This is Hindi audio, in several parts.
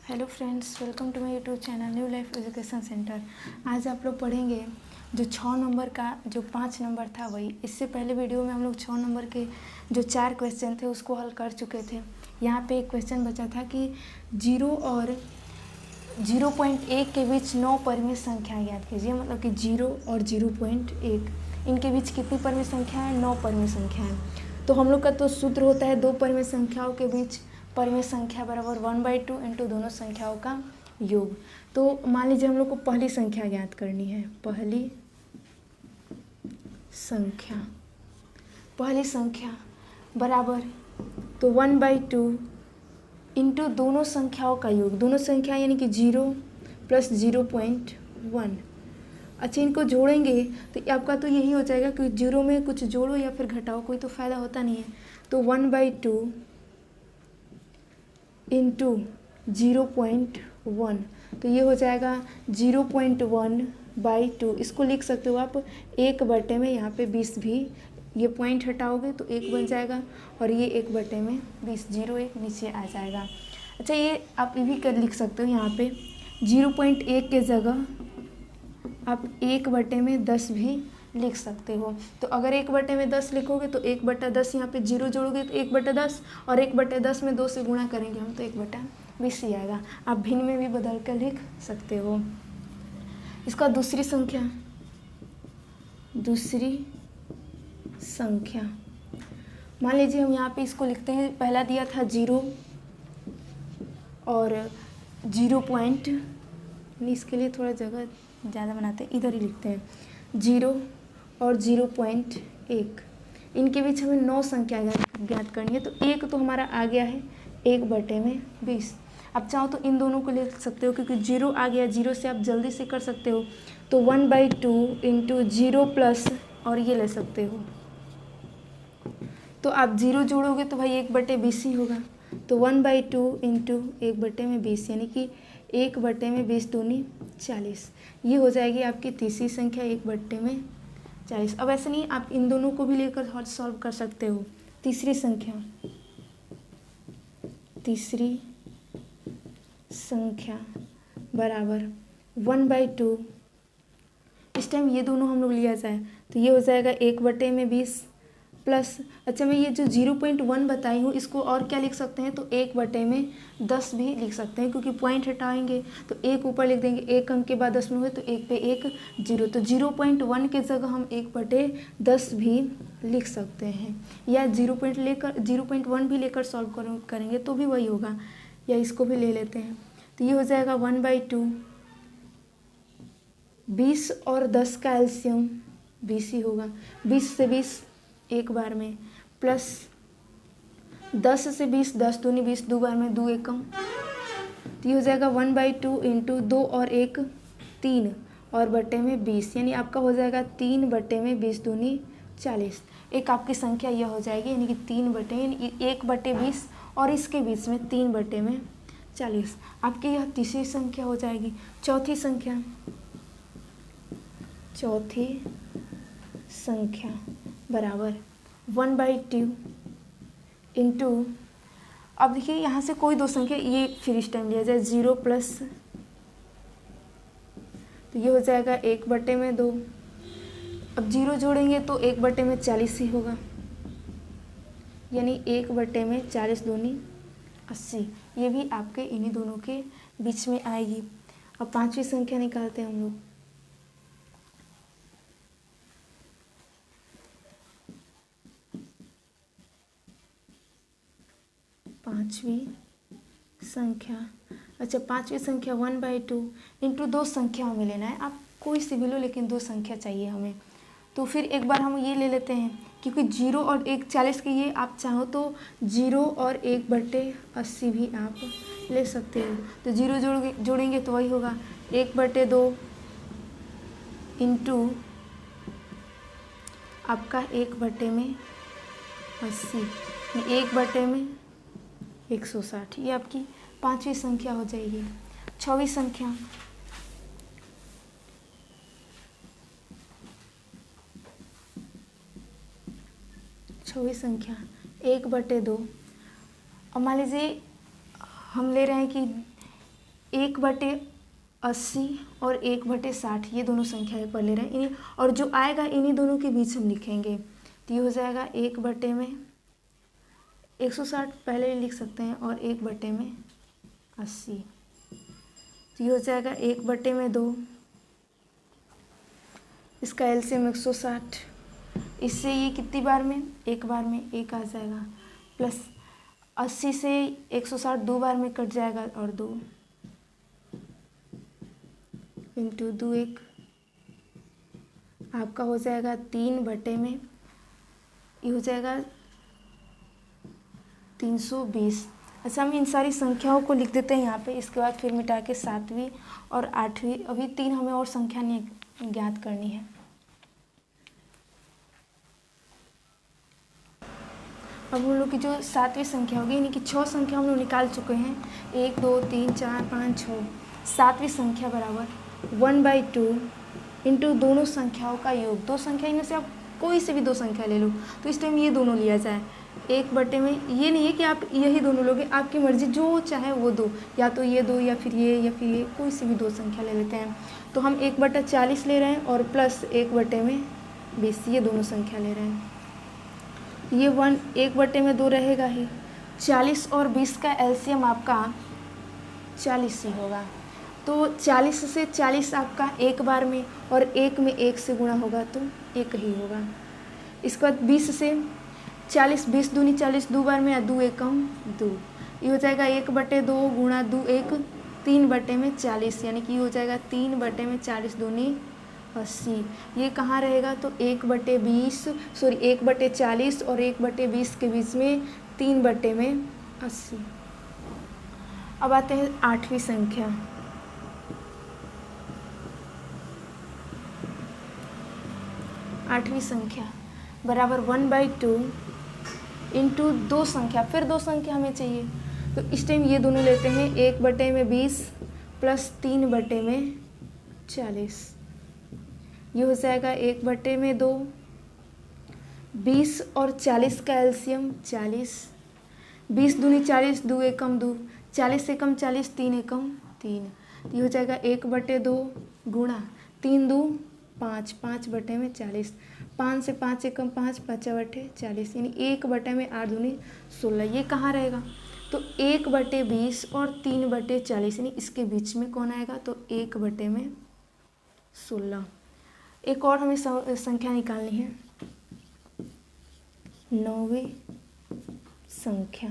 Hello friends, welcome to my YouTube channel New Life Education Centre. आज आप लोग पढ़ेंगे जो 6 नंबर का जो 5 नंबर था वही। इससे पहले वीडियो में हम लोग 6 नंबर के जो 4 क्वेश्चन थे उसको हल कर चुके थे। यहाँ पे एक क्वेश्चन बचा था कि 0 और 0.1 के बीच 9 परिमेय संख्या ज्ञात कीजिए। मतलब कि 0 और 0.1 इनके बीच कितनी परिमेय संख्या है? 9 परिमेय संख्या है। तो हम लोग का तो सूत्र होता है दो परिमेय संख्याओं के बीच परिमेय संख्या बराबर 1/2 इंटू दोनों संख्याओं का योग। तो मान लीजिए हम लोग को पहली संख्या ज्ञात करनी है। पहली संख्या बराबर तो 1/2 इंटू दोनों संख्याओं का योग। दोनों संख्या यानी कि 0 प्लस 0.1। अच्छा, इनको जोड़ेंगे तो आपका तो यही हो जाएगा कि 0 में कुछ जोड़ो या फिर घटाओ, कोई तो फ़ायदा होता नहीं है। तो 1/2 इंटू 0.1 तो ये हो जाएगा 0.1/2। इसको लिख सकते हो आप 1/में, यहाँ पे 20 भी ये पॉइंट हटाओगे तो 1 बन जाएगा और ये 1/में 20, 0 1 नीचे आ जाएगा। अच्छा, ये आप ये भी कर लिख सकते हो, यहाँ पे 0.1 के जगह आप 1/10 भी लिख सकते हो। तो अगर 1/10 लिखोगे तो 1/10 यहाँ पे 0 जोड़ोगे तो 1/10 और 1/10 में 2 से गुणा करेंगे हम तो 1/20 ही आएगा। आप भिन्न में भी बदल कर लिख सकते हो। इसका दूसरी संख्या मान लीजिए हम यहाँ पे इसको लिखते हैं। पहला दिया था 0 और 0. इसके लिए थोड़ा जगह ज़्यादा बनाते हैं, इधर ही लिखते हैं 0 और 0.1। इनके बीच हमें 9 संख्या ज्ञात करनी है। तो 1 तो हमारा आ गया है 1/20। अब चाहो तो इन दोनों को ले सकते हो, क्योंकि 0 आ गया, 0 से आप जल्दी से कर सकते हो। तो 1/2 इंटू 0 प्लस और ये ले सकते हो। तो आप 0 जोड़ोगे तो भाई 1/20 ही होगा। तो 1/2 इंटू 1/20 यानी कि 1/20 दूनी 40। ये हो जाएगी आपकी तीसरी संख्या 1/40। अब ऐसे नहीं, आप इन दोनों को भी लेकर सॉल्व कर सकते हो। तीसरी संख्या बराबर 1/2। इस टाइम ये दोनों हम लोग लिया जाए तो ये हो जाएगा 1/20 प्लस। अच्छा, मैं ये जो 0.1 बताई हूँ इसको और क्या लिख सकते हैं? तो 1/10 भी लिख सकते हैं, क्योंकि पॉइंट हटाएंगे तो 1 ऊपर लिख देंगे। 1 अंक के बाद 10 में हुए तो 1 पे 1 0। तो 0.1 के जगह हम 1/10 भी लिख सकते हैं, या 0.1 भी लेकर सॉल्व करेंगे तो भी वही होगा, या इसको भी ले लेते हैं। तो ये हो जाएगा 1/2। 20 और 10 का एलसीएम 20 ही होगा। 20 से 20 एक बार में, प्लस 10 से 20 10 दूनी 20 दो बार में, 2 एकम। तो ये हो जाएगा 1/2 इंटू 2 और 1 3 और बटे में 20, यानी आपका हो जाएगा 3/20 दूनी 40। एक आपकी संख्या यह हो जाएगी, यानी कि 1/20 और इसके बीच में 3/40 आपकी यह तीसरी संख्या हो जाएगी। चौथी संख्या बराबर 1/2 इंटू, अब देखिए यहाँ से कोई दो संख्या ये फिर इस टाइम लिया जाए 0 प्लस, तो ये हो जाएगा 1/2। अब 0 जोड़ेंगे तो 1/40 ही होगा, यानी 1/40 दूनी 80। ये भी आपके इन्हीं दोनों के बीच में आएगी। अब पांचवी संख्या निकालते हैं हम लोग। पांचवी संख्या 1/2 इंटू 2 संख्या हमें लेना है। आप कोई सी भी लो, लेकिन 2 संख्या चाहिए हमें। तो फिर एक बार हम ये ले लेते हैं, क्योंकि 0 और 1 40 के, ये आप चाहो तो 0 और 1/80 भी आप ले सकते हो। तो 0 जोड़ेंगे तो वही होगा 1/2 इंटू आपका 1/80, 1/160। ये आपकी पांचवी संख्या हो जाएगी। छठी संख्या छठी संख्या 1/2। अब मान लीजिए हम ले रहे हैं कि 1/80 और 1/60 ये दोनों संख्या एक बार ले रहे हैं इन्हीं, और जो आएगा इन्हीं दोनों के बीच हम लिखेंगे। तो ये हो जाएगा 1/160 पहले लिख सकते हैं और 1/80। तो ये हो जाएगा 1/2, इसका एलसीएम 160। इससे ये कितनी बार में, एक बार में एक आ जाएगा, प्लस 80 से 160 दो बार में कट जाएगा और 2 इंटू 2 1, आपका हो जाएगा 3/में, ये हो जाएगा 320। अच्छा, हम इन सारी संख्याओं को लिख देते हैं यहाँ पे। इसके बाद फिर मिटा के 7वीं और 8वीं, अभी 3 हमें और संख्या ज्ञात करनी है। अब हम लोग की जो 7वीं संख्या होगी, यानी कि 6 संख्या हम लोग निकाल चुके हैं, 1 2 3 4 5 6। 7वीं संख्या बराबर 1/2 इंटू दोनों संख्याओं का योग। दो संख्या इनमें से आप कोई से भी दो संख्या ले लो, तो इस टाइम ये दोनों लिया जाए। 1/में ये नहीं है कि आप यही दोनों लोगे, आपकी मर्जी, जो चाहे वो दो, या तो ये दो या फिर ये कोई सी भी दो संख्या ले लेते हैं। तो हम 1/40 ले रहे हैं और प्लस 1/20 ये दोनों संख्या ले रहे हैं। ये 1/2 रहेगा ही। 40 और 20 का एलसीएम आपका 40 ही होगा। तो 40 से 40 आपका एक बार में, और एक में 1 से गुणा होगा तो 1 ही होगा। इसके बाद 20 से 40, 20 दूनी 40 दो बार में, या 2 एकम 2, ये हो जाएगा 1/2 गुणा 2 1, 3/40, यानी कि हो जाएगा 3/40 दूनी 80। ये कहाँ रहेगा, तो 1/40 और 1/20 के बीच में 3/80। अब आते हैं 8वीं संख्या। 8वीं संख्या बराबर 1/2 इंटू दो संख्या, फिर दो संख्या हमें चाहिए, तो इस टाइम ये दोनों लेते हैं। 1/20 प्लस 3/40, ये हो जाएगा 1/2। 20 और 40 का एलसीएम 40, 20 दूनी 40, 2 एकम 2, 40 एकम 40, 3 एकम 3, ये हो जाएगा 1/2 गुणा 3 2 5, 5/40, 5 से 5 एकम 5, 5/40, यानी 1/8 दूनी 16। ये कहाँ रहेगा, तो 1/20 और 3/40, यानी इसके बीच में कौन आएगा, तो 1/16। एक और हमें संख्या निकालनी है, 9वीं संख्या।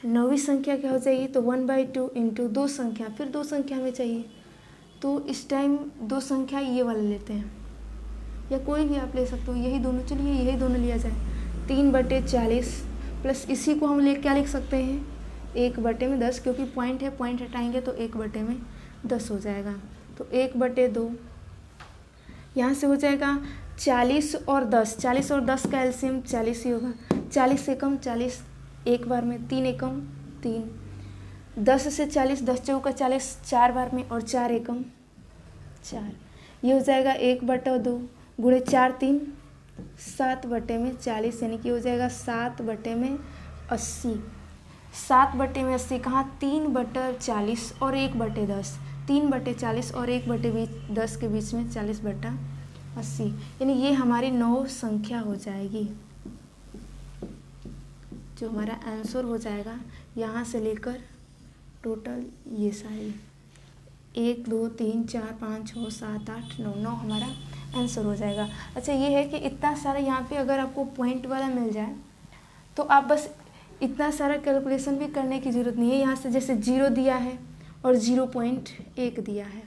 9वीं संख्या क्या हो जाएगी, तो 1/2 इंटू दो संख्या, फिर दो संख्या हमें चाहिए, तो इस टाइम दो संख्या ये वाला लेते हैं, या कोई भी आप ले सकते हो, यही दोनों, चलिए यही दोनों लिया जाए। 3/40 प्लस इसी को हम क्या लिख सकते हैं, 1/10, क्योंकि पॉइंट है, पॉइंट हटाएंगे तो 1/10 हो जाएगा। तो 1/2, यहाँ से हो जाएगा 40 और 10, 40 और 10 का एलसीएम 40 ही होगा। 40 एकम 40, एक बार में, 3 एकम 3, 10 से 40, 10 चौका 40 चार बार में, और 4 एकम 4, ये हो जाएगा 1/2 गुणे 4 3, 7/40, यानी कि हो जाएगा 7/80। 7/80 कहाँ, 3/40 और 1/10, 3/40 और 1/10 के बीच में 40/80, यानी ये हमारी 9 संख्या हो जाएगी। जो हमारा आंसर हो जाएगा यहाँ से लेकर टोटल ये सारी 1 2 3 4 5 6 7 8 9 9 हमारा आंसर हो जाएगा। अच्छा, ये है कि इतना सारा यहाँ पे अगर आपको पॉइंट वाला मिल जाए तो आप बस इतना सारा कैलकुलेशन भी करने की ज़रूरत नहीं है। यहाँ से जैसे 0 दिया है और 0.1 दिया है,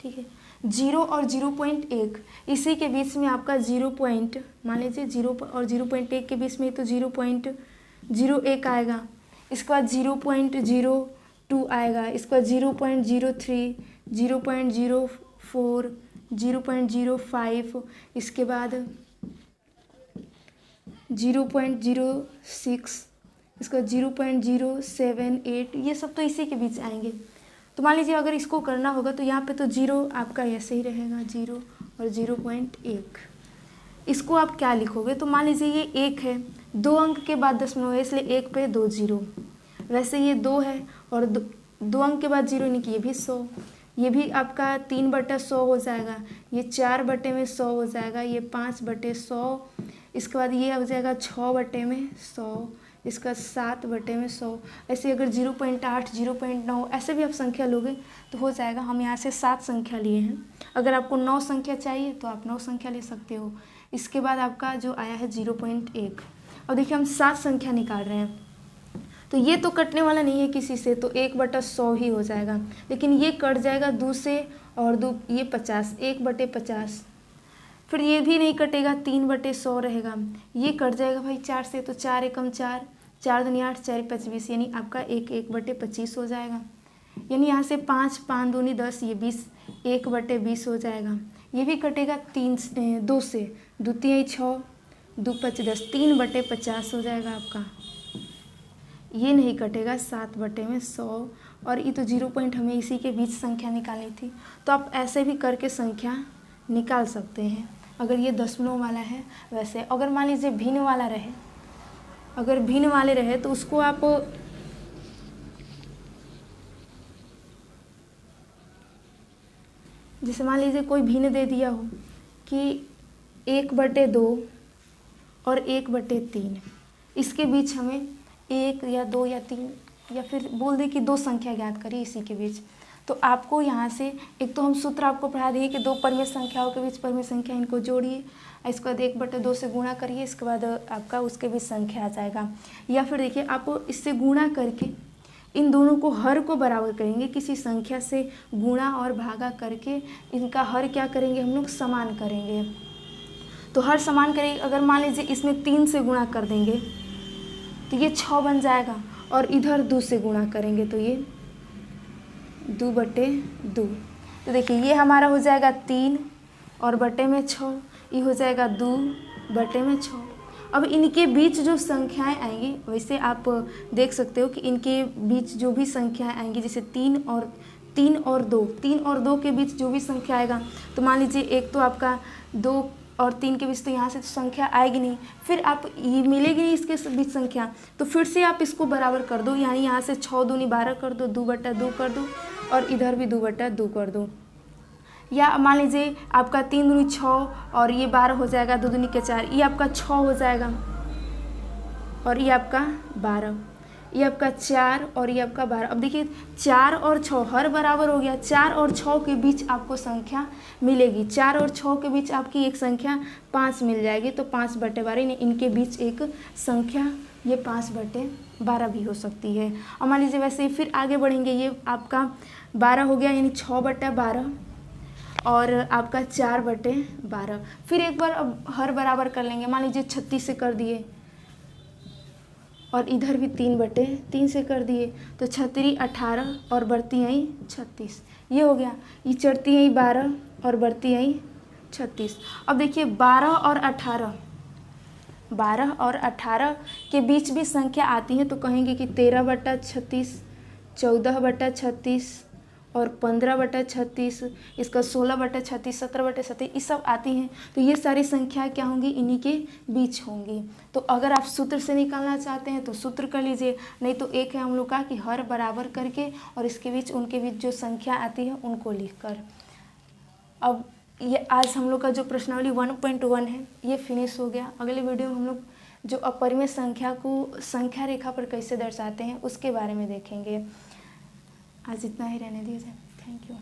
ठीक है, 0 और 0.1, इसी के बीच में आपका 0 पॉइंट, मान लीजिए 0 और 0.1 के बीच में तो 0.01 आएगा। इसके बाद 0.02 आएगा, इसके बाद 0.03, 0.04, 0.05, इसके बाद 0.06, इसके बाद 0.078, ये सब तो इसी के बीच आएंगे। तो मान लीजिए अगर इसको करना होगा तो यहाँ पे तो 0 आपका ऐसे ही रहेगा, 0 और 0.1। इसको आप क्या लिखोगे, तो मान लीजिए ये 1 है, 2 अंक के बाद दशमलव है, इसलिए 1 पे 2 0, वैसे ये 2 है और 2 अंक के बाद 0 यानी कि ये भी 100, ये भी आपका 3/100 हो जाएगा, ये 4/100 हो जाएगा, ये 5/100, इसके बाद ये हो जाएगा 6/100, इसका 7/100। ऐसे अगर 0.8, 0.9 ऐसे भी आप संख्या लोगे तो हो जाएगा। हम यहाँ से 7 संख्या लिए हैं। अगर आपको 9 संख्या चाहिए तो आप 9 संख्या ले सकते हो। इसके बाद आपका जो आया है 0.1। अब देखिए हम 7 संख्या निकाल रहे हैं, तो ये तो कटने वाला नहीं है किसी से, तो 1/100 ही हो जाएगा। लेकिन ये कट जाएगा 2 से, और 2 ये 50, 1/50। फिर ये भी नहीं कटेगा, 3/100 रहेगा। ये कट जाएगा भाई 4 से, तो 4 एकम 4, 4 दूनी 8, 4 5 20, यानी आपका 1/25 हो जाएगा। यानी यहाँ से 5, 5 दूनी 10, ये 20, 1/20 हो जाएगा। ये भी कटेगा 2 से, 2 3 6, 2 5 10, 3/50 हो जाएगा आपका। ये नहीं कटेगा 7/100, और ये तो 0 पॉइंट हमें इसी के बीच संख्या निकालनी थी। तो आप ऐसे भी करके संख्या निकाल सकते हैं। अगर ये दशमलव वाला है वैसे, अगर मान लीजिए भिन्न वाला रहे, अगर भिन्न वाले रहे तो उसको आप जैसे मान लीजिए कोई भिन्न दे दिया हो कि 1/2 और 1/3, इसके बीच हमें 1 या 2 या 3, या फिर बोल दे कि 2 संख्या ज्ञात करिए इसी के बीच। तो आपको यहाँ से एक तो हम सूत्र आपको पढ़ा दिए कि 2 परिमेय संख्याओं के बीच परिमेय संख्या, इनको जोड़िए, इसके बाद 1/2 से गुणा करिए, इसके बाद आपका उसके बीच संख्या आ जाएगा। या फिर देखिए आप इससे गुणा करके इन दोनों को हर को बराबर करेंगे, किसी संख्या से गुणा और भागा करके इनका हर क्या करेंगे हम लोग, समान करेंगे। तो हर समान करेंगे, अगर मान लीजिए इसमें 3 से गुणा कर देंगे तो ये 6 बन जाएगा, और इधर 2 से गुणा करेंगे तो ये 2/2। तो देखिए ये हमारा हो जाएगा 3 और बटे में 6, ये हो जाएगा 2/6। अब इनके बीच जो संख्याएं आएंगी, वैसे आप देख सकते हो कि इनके बीच जो भी संख्याएं आएंगी, जैसे 3 और 2 के बीच जो भी संख्या आएगा, तो मान लीजिए एक तो आपका 2 और 3 के बीच, तो यहाँ से तो संख्या आएगी नहीं, फिर आप ये मिलेगी नहीं इसके बीच संख्या, तो फिर से आप इसको बराबर कर दो, यानी यहाँ से 6 दूनी 12 कर दो, 2/2 कर दो, और इधर भी 2/2 कर दो। या मान लीजिए आपका 3 दूनी 6 और ये 12 हो जाएगा, 2 दूनी के 4, ये आपका 6 हो जाएगा, और ये आपका 12, ये आपका 4 और ये आपका 12। अब देखिए 4 और 6 हर बराबर हो गया, 4 और 6 के बीच आपको संख्या मिलेगी, 4 और 6 के बीच आपकी एक संख्या 5 मिल जाएगी, तो 5/12, इनके बीच एक संख्या ये 5/12 भी हो सकती है। और मान लीजिए वैसे ही फिर आगे बढ़ेंगे, ये आपका 12 हो गया, यानी 6/12, और आपका 4/12। फिर एक बार अब हर बराबर कर लेंगे, मान लीजिए 36 से कर दिए, और इधर भी 3/3 से कर दिए, तो 36 18 और बढ़ती आई 36, ये हो गया। ये चढ़ती आई 12 और बढ़ती आई 36। अब देखिए 12 और 18 के बीच भी संख्या आती है, तो कहेंगे कि 13/36, 14/36 और 15/36, इसका 16/36, 17/37, ये सब आती हैं। तो ये सारी संख्या क्या होंगी, इन्हीं के बीच होंगी। तो अगर आप सूत्र से निकालना चाहते हैं तो सूत्र कर लीजिए, नहीं तो एक है हम लोग का कि हर बराबर करके और इसके बीच उनके बीच जो संख्या आती है उनको लिखकर। अब ये आज हम लोग का जो प्रश्नावली 1.1 है ये फिनिश हो गया। अगले वीडियो में हम लोग जो अपरिमेय संख्या को संख्या रेखा पर कैसे दर्शाते हैं उसके बारे में देखेंगे। आज इतना ही रहने दीजिए। Thank you.